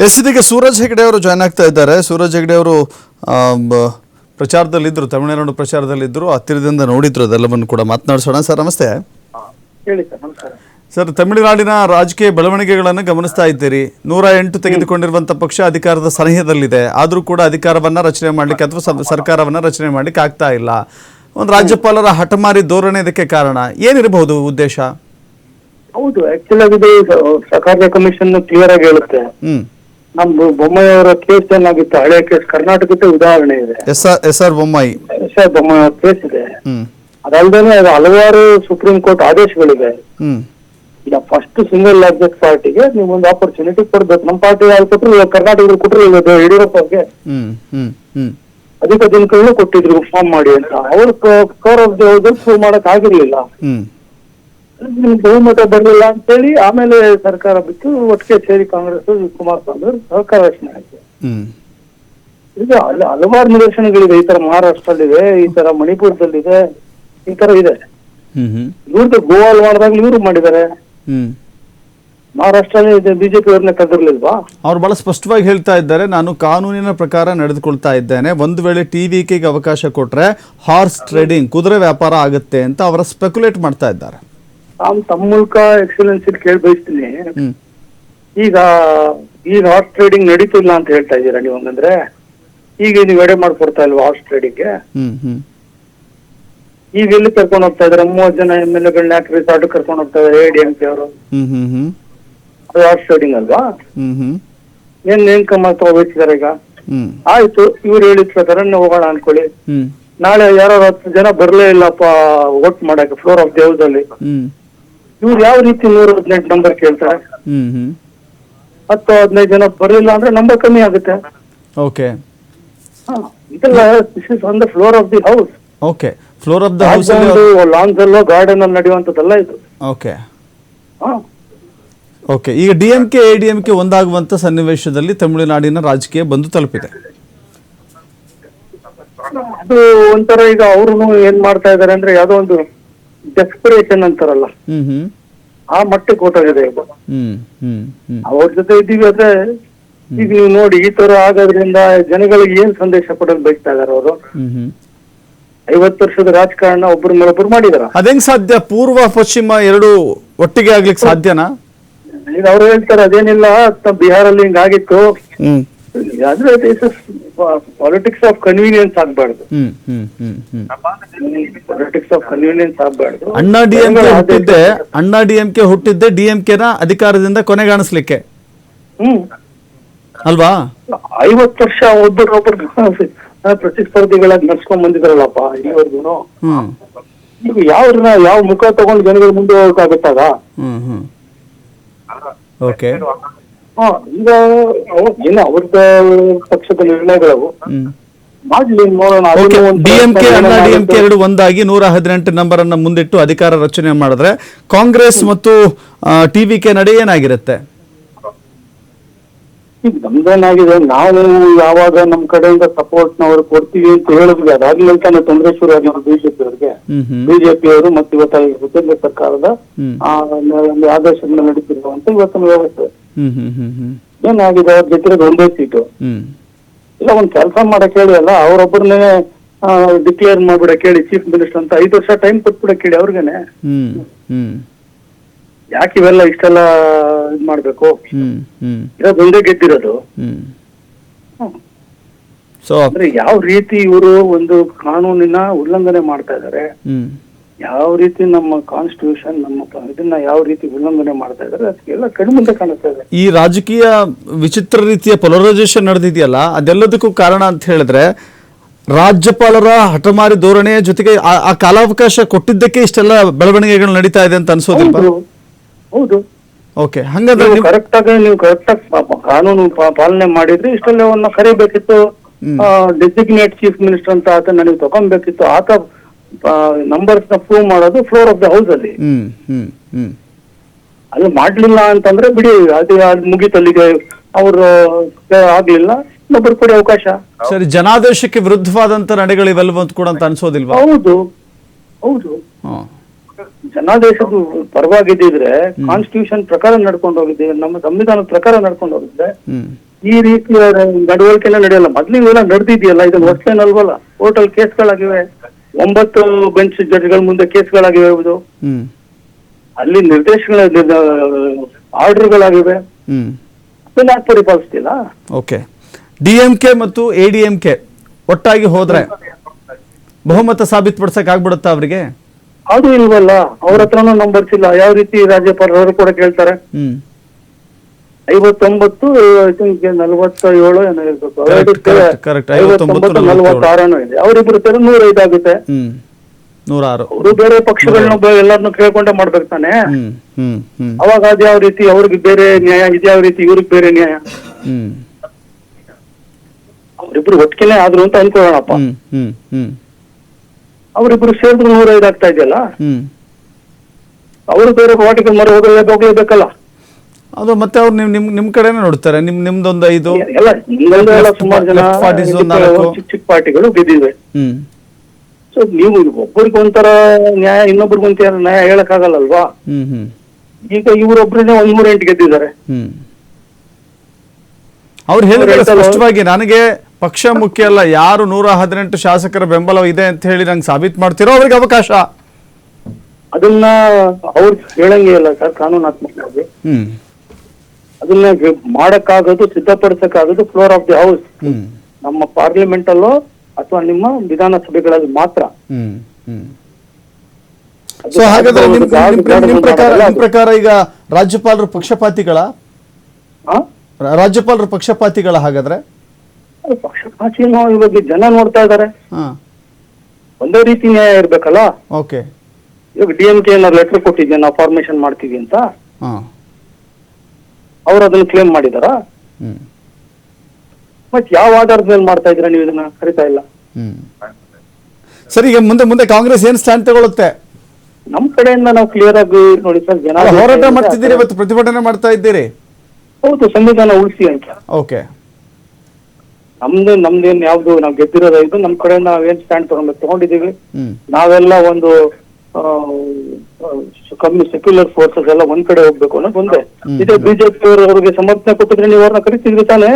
ಇದೀಗ ಸೂರಜ್ ಹೆಗಡೆ ಅವರು ಜಾಯ್ನ್ ಆಗ್ತಾ ಇದ್ದಾರೆ. ಸೂರಜ್ ಹೆಗಡೆ ಅವರು ಪ್ರಚಾರದಲ್ಲಿದ್ದರು, ತಮಿಳುನಾಡು ಪ್ರಚಾರದಲ್ಲಿದ್ದರು, ಹತ್ತಿರದಿಂದ ನೋಡಿದ್ರು. ಅದೆಲ್ಲವನ್ನು ಕೂಡ ಮಾತನಾಡಿಸೋಣ. ಸರ್ ನಮಸ್ತೆ. ಹೇಳಿ ಸರ್. ನಮಸ್ಕಾರ ಸರ್, ತಮಿಳುನಾಡಿನ ರಾಜಕೀಯ ಬೆಳವಣಿಗೆಗಳನ್ನು ಗಮನಿಸ್ತಾ ಇದ್ದೀರಿ. 108 ತೆಗೆದುಕೊಂಡಿರುವಂಥ ಪಕ್ಷ ಅಧಿಕಾರದ ಸನಿಹದಲ್ಲಿದೆ. ಆದರೂ ಕೂಡ ಅಧಿಕಾರವನ್ನು ರಚನೆ ಮಾಡಲಿಕ್ಕೆ ಅಥವಾ ಸರ್ಕಾರವನ್ನು ರಚನೆ ಮಾಡಲಿಕ್ಕೆ ಆಗ್ತಾ ಇಲ್ಲ. ಒಂದು ರಾಜ್ಯಪಾಲರ ಹಠಮಾರಿ ಧೋರಣೆ ಇದಕ್ಕೆ ಕಾರಣ ಏನಿರಬಹುದು ಉದ್ದೇಶ? ಹೌದು, ಆಕ್ಚುಲ್ ಆಗಿದೆ ಸಹಕಾರ ಕಮಿಷನ್ ಕ್ಲಿಯರ್ ಆಗಿ ಹೇಳುತ್ತೆ. ನಮ್ಮ ಬೊಮ್ಮಾಯಿ ಅವರ ಕೇಸ್ ಏನಾಗಿತ್ತು, ಹಳೆ ಕೇಸ್, ಕರ್ನಾಟಕದ ಉದಾಹರಣೆ ಇದೆ. ಎಸ್ ಆರ್ ಬೊಮ್ಮಾಯಿ ಬೊಮ್ಮಾಯಿ ಅವರ ಕೇಸ್ ಇದೆ. ಅದಲ್ದೇನೆ ಹಲವಾರು ಸುಪ್ರೀಂ ಕೋರ್ಟ್ ಆದೇಶಗಳಿದೆ. ಈಗ ಫಸ್ಟ್ ಸಿಂಗಲ್ ಲಾರ್ಜೆಸ್ಟ್ ಪಾರ್ಟಿಗೆ ನೀವು ಒಂದು ಆಪರ್ಚುನಿಟಿ ಕೊಡ್ಬೇಕು. ನಮ್ಮ ಪಾರ್ಟಿ ಯಾರು ಕೊಟ್ಟರು, ಕರ್ನಾಟಕದಲ್ಲಿ ಕೊಟ್ಟರು, ಯಡಿಯೂರಪ್ಪ ಅವ್ರಿಗೆ ಅಧಿಕ ದಿನಗಳನ್ನು ಕೊಟ್ಟಿದ್ರು ಫಾರ್ಮ್ ಮಾಡಿ ಅಂತ. ಅವರು ಕೋರ್ ಆಫ್ ದಿ ಪ್ರೂವ್ ಮಾಡಕ್ ಆಗಿರ್ಲಿಲ್ಲ, ಬಹುಮತ ಬರಲಿಲ್ಲ ಅಂತೇಳಿ ಆಮೇಲೆ ಸರ್ಕಾರ ಬಿಟ್ಟು ಒಟ್ಟಿಗೆ ಸೇರಿ ಕಾಂಗ್ರೆಸ್ ಕುಮಾರಸ್ವಾಮಿ ಸರ್ಕಾರ ರಚನೆ ಆಯ್ತು. ಈಗ ಅಲ್ಲಿ ಹಲವಾರು ನಿದರ್ಶನಗಳಿದೆ. ಈ ತರ ಮಹಾರಾಷ್ಟ್ರದಲ್ಲಿದೆ, ಈ ತರ ಮಣಿಪುರದಲ್ಲಿದೆ, ಈ ತರ ಇದೆ. ಇವ್ರದ್ದು ಗೋವಾಲ್ ಮಾಡಿದಾಗ ಇವರು ಮಾಡಿದ್ದಾರೆ. ಮಹಾರಾಷ್ಟ್ರ ಬಿಜೆಪಿ ಅವ್ರನ್ನ ಕದಿರ್ಲಿಲ್ವಾ? ಅವ್ರು ಬಹಳ ಸ್ಪಷ್ಟವಾಗಿ ಹೇಳ್ತಾ ಇದ್ದಾರೆ, ನಾನು ಕಾನೂನಿನ ಪ್ರಕಾರ ನಡೆದುಕೊಳ್ತಾ ಇದ್ದೇನೆ. ಒಂದು ವೇಳೆ ಟಿವಿಕೆಗೆ ಅವಕಾಶ ಕೊಟ್ರೆ ಹಾರ್ಸ್ ಟ್ರೇಡಿಂಗ್, ಕುದುರೆ ವ್ಯಾಪಾರ ಆಗುತ್ತೆ ಅಂತ ಅವರ ಸ್ಪೆಕ್ಯುಲೇಟ್ ಮಾಡ್ತಾ ಇದ್ದಾರೆ. ನಾನು ತಮ್ಮ ಮೂಲಕ ಎಕ್ಸಲೆನ್ಸ್ ಕೇಳಿ ಬಯಸ್ತೀನಿ. ಈಗ ಹಾರ್ಸ್ ಟ್ರೇಡಿಂಗ್ ನಡೀತಿಲ್ಲ ಅಂತ ಹೇಳ್ತಾ ಇದ್ದೀರಾ ನೀವು. ಹಂಗಂದ್ರೆ ಈಗ ನೀವು ಎಡೆ ಮಾಡ್ಕೊಡ್ತಾ ಇಲ್ವಾ ಹಾರ್ಸ್ ಟ್ರೇಡಿಂಗ್ಗೆ? ಈಗ ಎಲ್ಲಿ ಕರ್ಕೊಂಡು ಹೋಗ್ತಾ ಇದಾರೆ? 30 ಜನ MLA ಯಾಕೆ ರಿಸಾರ್ಟ್ ಕರ್ಕೊಂಡು ಹೋಗ್ತಾ ಇದಾರೆ ADMK ಅವರು? ಅದು ಹಾರ್ಸ್ ಟ್ರೇಡಿಂಗ್ ಅಲ್ವಾ? ಏನ್ ಕಮ್ಮ ತಗೋಬೇಕಿದ್ದಾರೆ ಈಗ? ಆಯ್ತು, ಇವ್ರು ಹೇಳಿದ ಪ್ರಕಾರ ಹೋಗೋಣ ಅನ್ಕೊಳ್ಳಿ. ನಾಳೆ ಯಾರು 10 ಜನ ಬರ್ಲೇ ಇಲ್ಲಪ್ಪ ವೋಟ್ ಮಾಡಕ್ಕೆ ಫ್ಲೋರ್ ಆಫ್ ದಿ ಹೌಸ್ ಅಲ್ಲಿ, ಇವ್ರು ಯಾವ ರೀತಿ 118 ನಂಬರ್ ಕೇಳ್ತಾರೆ? 10-15 ಜನ ಬರ್ಲಿಲ್ಲ ಅಂದ್ರೆ ನಂಬರ್ ಕಮ್ಮಿ ಆಗುತ್ತೆ. ಓಕೆ, ಇದೆಲ್ಲ this is on the floor of the house. Okay, floor of the house lawns ಅಲ್ಲೋ ಗಾರ್ಡನ್ ಅಲ್ಲಿ ನಡೆಯುವಂತದ್ದಲ್ಲ ಇದು. Okay okay. ಈಗ DMK ADMK ಒಂದಾಗುವಂತ ಸನ್ನಿವೇಶದಲ್ಲಿ ತಮಿಳುನಾಡಿನ ರಾಜಕೀಯ ಬಂದು ತಲುಪಿದೆ. ಅದು ಒಂಥರ ಈಗ ಅವರು ಏನ್ ಮಾಡ್ತಾ ಇದಾರೆ ಅಂದ್ರೆ ಯಾವ್ದೋ ಒಂದು ಡೆಸ್ಪರೇಷನ್ ಅಂತಾರಲ್ಲ, ಆ ಮಟ್ಟಕ್ಕೆ ಹೋಗಿದೆ ಈಗ. ಅವ್ರ ಜೊತೆ ಇದ್ದೀವಿ ಆದ್ರೆ ಈಗ ನೀವು ನೋಡಿ, ಈ ತರ ಆಗೋದ್ರಿಂದ ಜನಗಳಿಗೆ ಏನ್ ಸಂದೇಶ ಕೊಡಲು ಬಯಸ್ತಾ ಇದಾರೆ ಅವರು? 50 ವರ್ಷದ ರಾಜಕಾರಣ ಒಬ್ಬರ ಮೇಲೊಬ್ರು ಮಾಡಿದಾರ. ಅದೇಂಗ್ ಸಾಧ್ಯ? ಪೂರ್ವ ಪಶ್ಚಿಮ ಎರಡು ಒಟ್ಟಿಗೆ ಆಗ್ಲಿಕ್ಕೆ ಸಾಧ್ಯನಾ? ಈಗ ಅವ್ರು ಹೇಳ್ತಾರೆ ಅದೇನಿಲ್ಲ, ಬಿಹಾರಲ್ಲಿ ಹಿಂಗಾಗಿತ್ತು. ಆದ್ರೆ ಪಾಲಿಟಿಕ್ಸ್ ಆಫ್ ಕನ್ವೀನಿಯನ್ಸ್ ಆಗ್ಬಾರ್ದು. ಪಾಲಿಟಿಕ್ಸ್ ಆಫ್ ಕನ್ವೀನಿಯನ್ಸ್ ಆಗ್ಬಾರ್ದು. ಅಣ್ಣಾ ಡಿಎಂಕೆ ಹುಟ್ಟಿದ್ದೆ DMK ನ ಅಧಿಕಾರದಿಂದ ಕೊನೆಗಾಣಿಸ್ಲಿಕ್ಕೆ ಅಲ್ವಾ? 50 ವರ್ಷ ಒಬ್ಬರೊಬ್ಬರು ಪ್ರತಿಸ್ಪರ್ಧಿಗಳಾಗಿ ನಡ್ಸ್ಕೊಂಡ್ ಬಂದಿದ್ರಲ್ಲಪ್ಪ ಇಲ್ಲಿವರೆಗೂ. ಈಗ ಯಾವ ಮುಖ ತಗೊಂಡು ಜನಗಳ ಮುಂದೆ ಹೋಗಕ್ಕಾಗುತ್ತಾಗ? ಓಕೆ, ಈಗ ಏನು ಅವ್ರದ ಪಕ್ಷದ ನಿರ್ಣಯಗಳು ಮಾಡ್ಲಿ, ನೋಡೋಣ. DMK ಅಣ್ಣಾ DMK ಎರಡು ಒಂದಾಗಿ 118 ನಂಬರ್ ಅನ್ನ ಮುಂದಿಟ್ಟು ಅಧಿಕಾರ ರಚನೆ ಮಾಡಿದ್ರೆ ಕಾಂಗ್ರೆಸ್ ಮತ್ತು TVK ನಡೆ ಏನಾಗಿರುತ್ತೆ? ಈಗ ನಮ್ದೇನಾಗಿದೆ, ನಾವು ಯಾವಾಗ ನಮ್ ಕಡೆಯಿಂದ ಸಪೋರ್ಟ್ ನಾವು ಕೊಡ್ತೀವಿ ಅಂತ ಹೇಳಿದ್ವಿ, ಅದಾದ್ಮೇಲೆ ತಾನೆ ತೊಂದರೆ ಶುರು ಆಗಿದ್ರು ಬಿಜೆಪಿ ಅವರಿಗೆ. ಬಿಜೆಪಿ ಅವರು ಮತ್ತೆ ಇವತ್ತು ಕೇಂದ್ರ ಸರ್ಕಾರದ ಒಂದು ಆದೇಶದಿಂದ ನಡೀತಿರುವಂತ ಇವತ್ತಿನ ವ್ಯವಸ್ಥೆ ಏನಾಗಿದೆ, ಅವ್ರ ಜೊತೆ ಒಂದೇ ಸೀಟು ಇಲ್ಲ. ಒಂದ್ ಕೆಲಸ ಮಾಡಕ್ ಹೇಳಿ ಅಲ್ಲ, ಅವ್ರೊಬ್ಬರನ್ನೇ ಡಿಕ್ಲೇರ್ ಮಾಡ್ಬಿಡಕ್ ಹೇಳಿ ಚೀಫ್ ಮಿನಿಸ್ಟರ್ ಅಂತ. 5 ವರ್ಷ ಟೈಮ್ ಕೊಟ್ಬಿಡಕ್ ಹೇಳಿ ಅವ್ರಿಗೇನೆ. ಯಾಕೆ ಇವೆಲ್ಲ ಇಷ್ಟೆಲ್ಲ ಇದ್ ಮಾಡ್ಬೇಕು? ಇರೋದು ಒಂದೇ ಗೆದ್ದಿರೋದು. ಅಂದ್ರೆ ಯಾವ ರೀತಿ ಇವರು ಒಂದು ಕಾನೂನಿನ ಉಲ್ಲಂಘನೆ ಮಾಡ್ತಾ ಇದಾರೆ, ಯಾವ ರೀತಿ ನಮ್ಮ ಕಾನ್ಸ್ಟಿಟ್ಯೂಷನ್ ನಮ್ಮ ಇದನ್ನ ಯಾವ ರೀತಿ ಉಲ್ಲಂಘನೆ ಮಾಡ್ತಾ ಇದಾರೆ, ಅದಕ್ಕೆಲ್ಲ ಕಡಿಮೆ ಕಾಣಿಸ್ತಾ ಇದೆ. ಈ ರಾಜಕೀಯ ವಿಚಿತ್ರ ರೀತಿಯ ಪೊಲರೈಸೇಷನ್ ನಡೆದಿದೆಯಲ್ಲ, ಅದೆಲ್ಲದಕ್ಕೂ ಕಾರಣ ಅಂತ ಹೇಳಿದ್ರೆ ರಾಜ್ಯಪಾಲರ ಹಠಮಾರಿ ಧೋರಣೆಯ ಜೊತೆಗೆ ಆ ಕಾಲಾವಕಾಶ ಕೊಟ್ಟಿದ್ದಕ್ಕೆ ಇಷ್ಟೆಲ್ಲ ಬೆಳವಣಿಗೆಗಳು ನಡೀತಾ ಇದೆ ಅಂತ ಅನ್ಸೋದಿಲ್ಲ? ಹೌದು. ಓಕೆ, ಹಂಗಾದ್ರೆ ನೀವು ಕರೆಕ್ಟ್ ಆಗಿ ಕಾನೂನು ಪಾಲನೆ ಮಾಡಿದ್ರೆ ಇಷ್ಟೆಲ್ಲವನ್ನ ಕರಿಬೇಕಿತ್ತು. ಡೆಸಿಗ್ನೇಟ್ ಚೀಫ್ ಮಿನಿಸ್ಟರ್ ಅಂತ ಆತನ ನೀವು ತಗೊಂಡ್ಬೇಕಿತ್ತು. ಆತ ನಂಬರ್ಸ್ ನ ಪ್ರೂವ್ ಮಾಡೋದು ಫ್ಲೋರ್ ಆಫ್ ದ ಹೌಸ್ ಅಲ್ಲಿ. ಅದು ಮಾಡ್ಲಿಲ್ಲ ಅಂತಂದ್ರೆ ಬಿಡಿ, ಅದು ಮುಗಿತಲ್ಲಿಗೆ ಅವರು ಆಗ್ಲಿಲ್ಲ, ಇನ್ನೊಬ್ಬರು ಕೊಡಿ ಅವಕಾಶ. ಸರಿ, ಜನಾದೇಶಕ್ಕೆ ವಿರುದ್ಧವಾದಂತ ನಡೆಗಳು ಇವೆಲ್ಲವೂ ಕೂಡ ಅಂತ ಅನ್ಸೋದಿಲ್ವಾ? ಹೌದು ಹೌದು. ಜನಾದೇಶದ ಪರವಾಗಿದ್ದಿದ್ರೆ ಕಾನ್ಸ್ಟಿಟ್ಯೂಷನ್ ಪ್ರಕಾರ ನಡ್ಕೊಂಡು ಹೋಗಿದ್ದೇವೆ, ನಮ್ಮ ಸಂವಿಧಾನದ ಪ್ರಕಾರ ನಡ್ಕೊಂಡು ಹೋಗಿದ್ರೆ ಈ ರೀತಿಯ ನಡವಳಿಕೆನ ನಡೆಯಲ್ಲ. ಮೊದ್ಲು ಇವೆಲ್ಲ ನಡೆದಿದೆಯಲ್ಲ, ಇದನ್ನ ಹೊಸೇನಲ್ವಲ್ಲ. ಟೋಟಲ್ ಕೇಸ್ಗಳಾಗಿವೆ, 9 ಬೆಂಚ್ ಜಡ್ಜ್ಗಳ ಮುಂದೆ ಕೇಸ್ಗಳಾಗಿವೆ. ಇದು ಹ್ಮ್ ಅಲ್ಲಿ ನಿರ್ದೇಶನ ಆರ್ಡರ್ಗಳಾಗಿವೆ. ಅದನ್ನ ಯಾಕೆ ಪರಿಪಾಲಿಸ್ತಿಲ್ಲ? ಓಕೆ. DMK ಮತ್ತು ADMK ಒಟ್ಟಾಗಿ ಹೋದ್ರೆ ಬಹುಮತ ಸಾಬೀತುಪಡಿಸಕ್ ಆಗ್ಬಿಡುತ್ತಾ ಅವರಿಗೆ? ಅದು ಇಲ್ವಲ್ಲ, ಅವ್ರ ಹತ್ರನೂ ನಂಬರ್ಸ್ ಇಲ್ಲ. ಯಾವ ರೀತಿ ರಾಜ್ಯಪಾಲರು ಕೂಡ ಕೇಳ್ತಾರೆ? 59 ಐ ಥಿಂಕ್ 47 ಏನೋ ಇರ್ಬೇಕು. correct. 59 46 ಇದೆ. ಅವರಿಬ್ರು ಸೇರಿ 105 ಆಗುತ್ತೆ. 106. ಅವರು ಬೇರೆ ಪಕ್ಷಗಳನ್ನ ಎಲ್ಲಾರನ್ನು ಕೇಳ್ಕೊಂಡೆ ಮಾಡ್ಬೇಕು ತಾನೆ. ಅವಾಗ ಅದ್ಯಾವ ರೀತಿ ಅವ್ರಿಗೆ ಬೇರೆ ನ್ಯಾಯ, ಇದ್ಯಾವ ರೀತಿ ಇವ್ರಿಗೆ ಬೇರೆ ನ್ಯಾಯ? ಅವ್ರಿಬ್ರು ಒಟ್ಟಿಗೆನೆ ಆದ್ರು ಅಂತ ಅನ್ಕೊಳ್ಳೋಣಪ್ಪ. ಅವರಿಬ್ರು ಸೇರಿದ್ರು 105 ಆಗ್ತಾ ಇದೆಯಲ್ಲ. ಅವರು ಬೇರೆ ವಾಟಿಗೆ ಮರ ಹೋಗ್ಲೇಬೇಕಲ್ಲ. ಅದು ಮತ್ತೆ ಅವ್ರು ನಿಮ್ ಕಡೆನೇ ನೋಡ್ತಾರೆ. ನಿಮ್ದೊಂದು 5 ಎಲ್ಲ ಸುಮಾರು ಜನ ಚಿಕ್ಕ ಪಾರ್ಟಿಗಳು ಗೆದ್ದಿವೆ. ಸೊ ನೀವು ಒಬ್ಬರಿಗೆ ಒಂಥರ ನ್ಯಾಯ, ಇನ್ನೊಬ್ರಿಗೊಂಥರ ನ್ಯಾಯ ಹೇಳಕ್ ಆಗಲ್ಲಲ್ವಾ? ಈಗ ಇವರೊಬ್ಬರನ್ನೇ 108 ಗೆದ್ದಿದ್ದಾರೆ. ಅವ್ರು ಹೇಳಿದ್ರೆ ಸ್ಪಷ್ಟವಾಗಿ, ನನಗೆ ಪಕ್ಷ ಮುಖ್ಯ ಅಲ್ಲ, ಯಾರು 118 ಶಾಸಕರ ಬೆಂಬಲ ಇದೆ ಅಂತ ಹೇಳಿ ನಂಗೆ ಸಾಬೀತು ಮಾಡ್ತಿರೋ ಅವ್ರಿಗೆ ಅವಕಾಶ. ಅದನ್ನ ಅವ್ರು ಹೇಳಂಗೇ ಇಲ್ಲ ಸರ್ ಕಾನೂನಾತ್ಮಕವಾಗಿ. ಅದನ್ನ ಮಾಡಕ್ಕಾಗೋದು, ಸಿದ್ಧಪಡಿಸಕ್ಕಾಗೋದು ಫ್ಲೋರ್ ಆಫ್ ದಿ ಹೌಸ್, ನಮ್ಮ ಪಾರ್ಲಿಮೆಂಟ್ ಅಲ್ಲೋ ಅಥವಾ ನಿಮ್ಮ ವಿಧಾನಸಭೆಗಳಲ್ಲಿ ಮಾತ್ರ. ಸೊ ಹಾಗಾದ್ರೆ ನಿಮ್ ಪ್ರಕಾರ ಈಗ ರಾಜ್ಯಪಾಲರು ಪಕ್ಷಪಾತಿಗಳ ಹಾಗಾದ್ರೆ? ಪಕ್ಷಪಾತಿನೋ ಇವಾಗ ಜನ ನೋಡ್ತಾ ಇದಾರೆ. ಒಂದೇ ರೀತಿ ನ್ಯಾಯ ಇರ್ಬೇಕಲ್ಲ. ಓಕೆ. ಇವಾಗ DMK ಏನಾದ್ರು ಲೆಟರ್ ಕೊಟ್ಟಿದ್ದೆ ನಾವು ಫಾರ್ಮೇಶನ್ ಮಾಡ್ತೀವಿ ಅಂತ, ಅವ್ರು ಅದನ್ನ ಕ್ಲೇಮ್ ಮಾಡಿದಾರ? ಮತ್ ಯಾವ ಆಧಾರದ ಮೇಲೆ ಮಾಡ್ತಾ ಇದ್ರ ನೀವು ಇದನ್ನ? ಕರಿತಾ ಇಲ್ಲ. ಸರಿ, ಈಗ ಮುಂದೆ ಕಾಂಗ್ರೆಸ್ ಏನ್ ಸ್ಟ್ಯಾಂಡ್ ತಗೊಳುತ್ತೆ? ನಮ್ ಕಡೆಯಿಂದ ನಾವು ಕ್ಲಿಯರ್ ಆಗಿ ನೋಡಿ ಸರ್, ಜನ ಹೋರಾಟ ಮಾಡ್ತಿದ್ದೀರಿ, ಇವತ್ತು ಪ್ರತಿಭಟನೆ ಮಾಡ್ತಾ ಇದ್ದೀರಿ. ಹೌದು, ಸಂವಿಧಾನ ಉಳಿಸಿ ಅಂತ. ಓಕೆ. ನಮ್ದೇನ್ ಯಾವ್ದು ನಾವು ಗೆದ್ದಿರೋದು ಇದು, ನಮ್ ಕಡೆ ನಾವೇನ್ ಸ್ಟ್ಯಾಂಡ್ ತಗೊಂಡಿದೀವಿ. ನಾವೆಲ್ಲ ಒಂದು ಕಮ್ಮಿ ಸೆಕ್ಯುಲರ್ ಫೋರ್ಸಸ್ ಎಲ್ಲ ಒಂದ್ ಕಡೆ ಹೋಗ್ಬೇಕು ಅನ್ನೋದು ಒಂದೇ. ಇದೇ ಬಿಜೆಪಿ ಅವರಿಗೆ ಸಮರ್ಥನೆ ಕೊಟ್ಟಿದ್ರೆ ನೀವು ಅವ್ರನ್ನ ಕರಿತಿದ್ರಿ ತಾನೆ.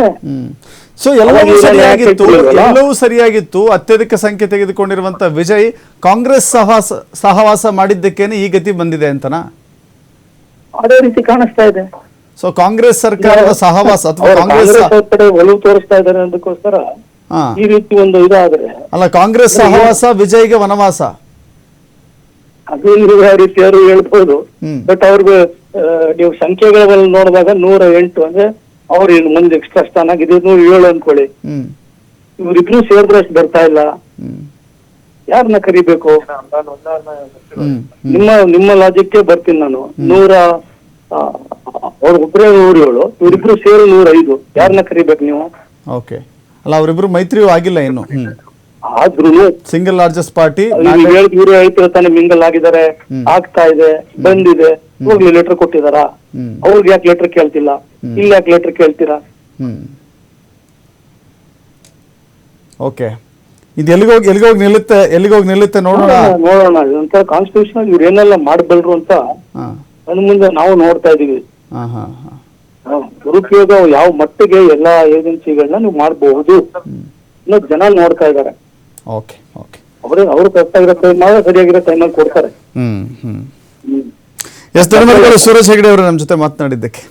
ಸೊ ಎಲ್ಲವೂ ಸರಿಯಾಗಿತ್ತು. ಅತ್ಯಧಿಕ ಸಂಖ್ಯೆ ತೆಗೆದುಕೊಂಡಿರುವಂತ ವಿಜಯ್ ಕಾಂಗ್ರೆಸ್ ಸಹವಾಸ ಮಾಡಿದ್ದಕ್ಕೇನೆ ಈ ಗತಿ ಬಂದಿದೆ ಅಂತನಾ? ಅದೇ ರೀತಿ ಕಾಣಿಸ್ತಾ ಇದೆ. ಸೊ ಕಾಂಗ್ರೆಸ್ ಸರ್ಕಾರದ ಸಹವಾಸ ಅಥವಾ ಕಾಂಗ್ರೆಸ್ ಕಡೆ ಒಲವು ತೋರಿಸ್ತಾ ಇದ್ದಾರೆ ಅದಕ್ಕೋಸ್ಕರ ಈ ರೀತಿ ಒಂದು ಇದಾದ್ರೆ ಅಲ್ಲ, ಕಾಂಗ್ರೆಸ್ ಸಹವಾಸ ವಿಜಯ್ಗೆ ವನವಾಸ, ಅದು ಯಾವ ರೀತಿ ಅವರು ಹೇಳ್ಬೋದು. ಬಟ್ ಅವ್ರಿಗೆ ನೀವು ಸಂಖ್ಯೆಗಳಲ್ಲಿ ನೋಡಿದಾಗ 108 ಅಂದ್ರೆ ಅವ್ರು ಮುಂದೆ ಎಕ್ಸ್ಟ್ರಾ ಸ್ಥಾನ ಆಗಿದೆ 107 ಅನ್ಕೊಳ್ಳಿ. ಇವ್ರಿಬ್ರು ಸೇರಿದ್ರೆ ಅಷ್ಟು ಬರ್ತಾ ಇಲ್ಲ. ಯಾರನ್ನ ಕರಿಬೇಕು? ನಿಮ್ಮ ಲಾಜಿಕ್ಕೆ ಬರ್ತೀನಿ ನಾನು. ಅವ್ರಿಗೊಬ್ಬರೇ 107, ಇವರಿಬ್ರು ಸೇರಿ 105. ಯಾರನ್ನ ಕರಿಬೇಕು ನೀವು? ಓಕೆ. ಅಲ್ಲ, ಅವರಿಬ್ರು ಮೈತ್ರಿಯೂ ಆಗಿಲ್ಲ ಇನ್ನು. ಆದ್ರೂ ಸಿಂಗಲ್ ಲಾರ್ಜೆಸ್ಟ್ ಪಾರ್ಟಿ ಇವರು ಹೇಳ್ತಿರ್ತಾನೆ ಮಿಂಗಲ್ ಆಗಿದ್ದಾರೆ, ಆಗ್ತಾ ಇದೆ, ಬಂದಿದೆ. ಹೋಗ್ಲಿ ಲೆಟರ್ ಕೊಟ್ಟಿದಾರ? ಅವ್ರಿಗೆ ಯಾಕೆ ಲೆಟರ್ ಕೇಳ್ತಿಲ್ಲ? ಇಲ್ಲಿ ಯಾಕೆ ಲೆಟರ್ ಕೇಳ್ತೀರಾ? ಓಕೆ. ಇದು ಎಲ್ಲಿಗೋಗಿ ನಿಲ್ಲುತ್ತೆ ನೋಡೋಣ. ಇದೊಂಥರ ಕಾನ್ಸ್ಟಿಟ್ಯೂಷನ್ ಇವ್ರು ಏನೆಲ್ಲ ಮಾಡಬಲ್ರು ಅಂತ ನನ್ ಮುಂದೆ ನಾವು ನೋಡ್ತಾ ಇದೀವಿ. ದುರುಪಯೋಗ ಯಾವ ಮಟ್ಟಿಗೆ ಎಲ್ಲಾ ಏಜೆನ್ಸಿಗಳನ್ನ ನೀವು ಮಾಡಬಹುದು ಅನ್ನೋದು ಜನ ನೋಡ್ತಾ ಇದಾರೆ. ಅವ್ರು ಕರೆಕ್ಟ್ ಆಗಿರೋ ಟೈಮ್ ಸರಿಯಾಗಿರೋ ಟೈಮಲ್ಲಿ ಕೊಡ್ತಾರೆ. ಧನ್ಯವಾದಗಳು ಸುರೇಶ್ ಹೆಗಡೆ ಅವರು ನಮ್ಮ ಜೊತೆ ಮಾತನಾಡಿದ್ದಕ್ಕೆ.